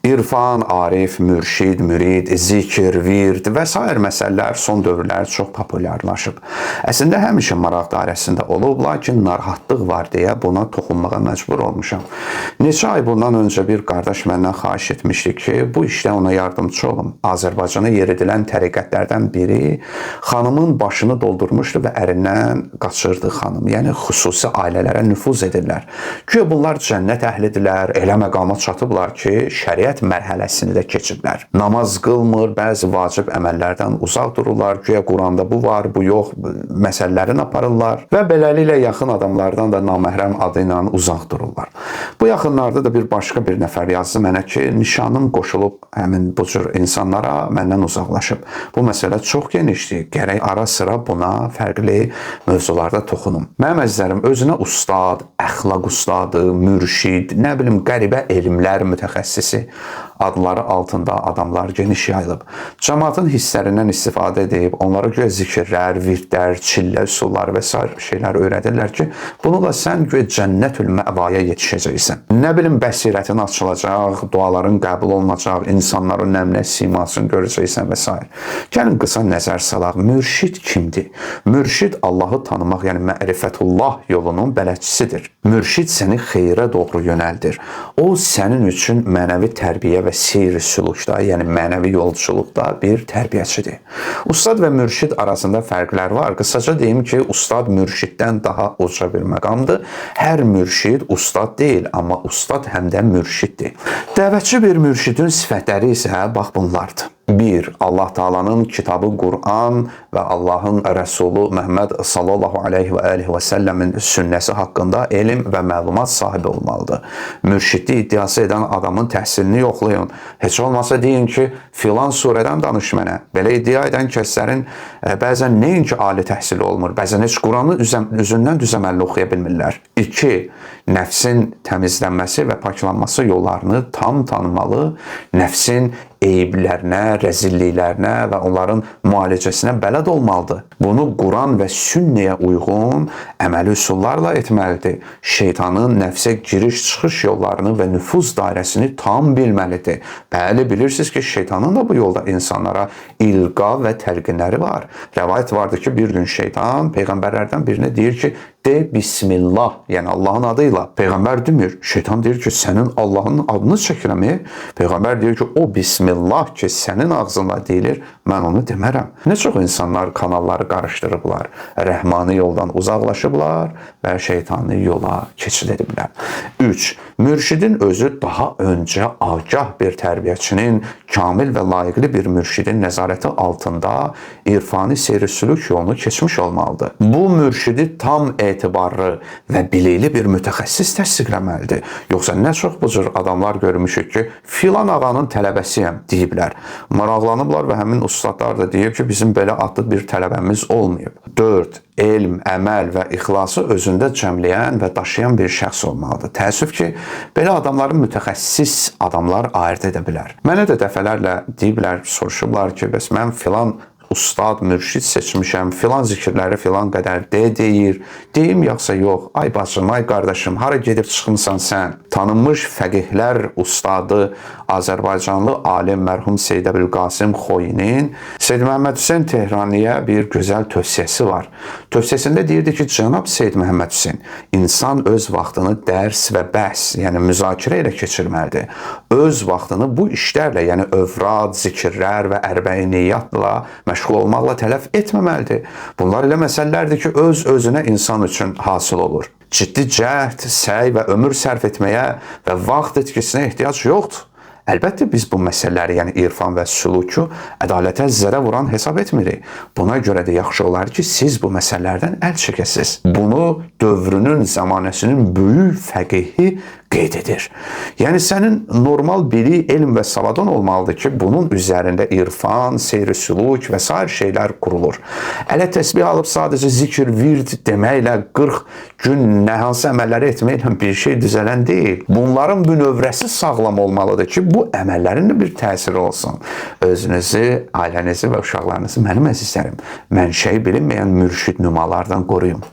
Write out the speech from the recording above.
İrfan, arif, mürşid, mürid, zikir, vird və s. məsələlər son dövrlər çox populyarlaşıb. Əslində həmişə maraq dairəsində olub, lakin narahatlıq var deyə buna toxunmağa məcbur olmuşam. Neçə ay bundan öncə bir qardaş məndən xahiş etmişdi ki, bu işdə ona yardımcı olum. Azərbaycana yeridilən təriqətlərdən biri xanımın başını doldurmuşdu və ərindən qaçırdı xanım. Yəni xüsusi ailələrə nüfuz edirlər. Güya bunlar cənnət əhlidirlər, elə məqama çatıblar ki, şəriət mərhələsini də keçiblər. Namaz qılmır, bəzi vacib əməllərdən uzaq dururlar. Güya Quranda bu var, bu yox məsələlərini aparırlar və beləliklə yaxın adamlardan da naməhrəm adı ilə uzaq dururlar. Bu yaxınlarda da bir başqa bir nəfər yazdı mənə ki, nişanım qoşulub həmin bu cür insanlara məndən uzaqlaşıb. Bu məsələ çox genişdir. Gərək ara sıra buna fərqli mövzularda toxunum. Mənim əzizlərim, özünə ustad, əxlaq ustadı, mürşid, nə bilim qəribə elmlər mütəxəssisi adları altında adamlar geniş yayılıb. Cəmaatın hisslərindən istifadə edib, onlara göre zikirlər, virdlər, çillə üsulları və s. şeylər öyrədirlər ki, bununla sən göre cənnətül məvaya yetişəcəksən. Nə bilim, bəsirətin açılacaq, duaların qəbul olunacaq, insanların nəmnə simasını görəcəksən və s. Gəlin qısa nəzər salaq. Mürşid kimdir? Mürşid Allahı tanımaq, yəni mərifətullah yolunun bələdçisidir. Mürşid səni xeyrə doğru yönəldir. O, sənin üçün mənəvi tərbiyə və seyr-i sülukda, yəni mənəvi yolculuqda bir tərbiyəçidir. Ustad və mürşid arasında fərqlər var. Qısaca deyim ki, ustad mürşiddən daha uca bir məqamdır. Hər mürşid ustad deyil, amma ustad həm də mürşiddir. Dəvətçi bir mürşidin sifətləri isə bax bunlardır. 1. Allah Taala'nın kitabı Kur'an və Allahın Rəsulu Məhəmməd sallallahu aleyhi və alihi və səlləmin sünnəsi haqqında elm və məlumat sahibi olmalıdır. Mürşidlik iddiası edən adamın təhsilini yoxlayın. Heç olmasa deyin ki, filan surədən danış mənə. Belə iddia edən kəslərin bəzən nəinki ali təhsili olmur, bəzən heç Quranı üzündən düzəməlli oxuya bilmirlər. 2. Nəfsin təmizlənməsi və paklanması yollarını tam tanımalı, nəfsin eyiblərinə, rəzilliklərinə və onların müalicəsinə bələd olmalıdır. Bunu Quran və sünnəyə uyğun əməli üsullarla etməlidir. Şeytanın nəfsə giriş-çıxış yollarını və nüfuz dairəsini tam bilməlidir. Bəli, bilirsiniz ki, şeytanın da bu yolda insanlara ilqa və təlqinləri var. Rəvayət vardır ki, bir gün şeytan peyğəmbərlərdən birinə deyir ki, de Bismillah, yəni Allahın adıyla. Peyğəmbər demir. Şeytan deyir ki, sənin Allahın adını çəkirəm. Peyğəmbər deyir ki, o Bismillah ki, sənin ağzınla deyilir, mən onu demərəm. Nə çox insanlar kanalları qarışdırıblar, rəhmani yoldan uzaqlaşıblar və şeytani yola keçid ediblər. 3. Mürşidin özü daha öncə agah bir tərbiyəçinin, kamil və layiqli bir mürşidin nəzarəti altında irfani seyr-i sülük yolunu keçmiş olmalıdır. Bu mürşidi tam etibarlı və bilikli bir mütəxəssis təsdiqləməlidir. Yoxsa nə çox bu cür adamlar görmüşük ki, filan ağanın tələbəsiyəm deyiblər. Maraqlanıblar və həmin ustadlar da deyib ki, bizim belə adlı bir tələbəmiz olmayıb. 4. Elm, əməl və ixlası özündə cəmləyən və daşıyan bir şəxs olmalıdır. Təəssüf ki, belə adamların mütəxəssis adamlar ayırt edə bilər. Mənə də dəfələrlə deyiblər, soruşublar ki, bəs mən filan ustad, mürşid seçmişəm, filan zikirləri filan qədər deyir. Deyim yoxsa yox? Ay bacım, ay qardaşım, hara gedib çıxmısan sən? Tanınmış fəqihlər ustadı, Azərbaycanlı alim mərhum Seyyid Əbülqasım Xoyinin Seyyid Məhəmməd Hüseyn Tehraniyə bir gözəl tövsiyəsi var. Tövsiyəsində deyirdi ki, cənab Seyyid Məhəmməd Hüseyn, insan öz vaxtını dərs və bəhs, yəni müzakirə ilə keçirməlidir. Öz vaxtını bu işlərlə, yəni övrad, zikirlər və ərbəiniyyatla məşğul olmaqla tələf etməməlidir. Bunlar elə məsələlərdir ki, öz-özünə insan üçün hasıl olur. Ciddi cəhd, səy və ömür sərf etməyə və vaxt etkisinə ehtiyac yoxdur. Əlbəttə biz bu məsələləri, yəni irfan və süluku ədalətə zərə vuran hesab etmirik. Buna görə də yaxşı olar ki, siz bu məsələlərdən əl çəkəsiniz. Bunu dövrünün, zamanəsinin böyük fəqihi qeyd edir. Yəni sənin normal bilik, elm və savadın olmalıdır ki, bunun üzərində irfan, seyr-i süluk və s. şeylər qurulur. Ələ təsbih alıb sadəcə zikir, vird deməklə 40 gün nəhansı əməlləri etməklə bir şey düzələn deyil. Bunların bünövrəsi sağlam olmalıdır ki, bu əməllərin də bir təsiri olsun. Özünüzü, ailənizi və uşaqlarınızı mənim əzizlərim, mənşəyi bilinməyən mürşid nümalardan qoruyun.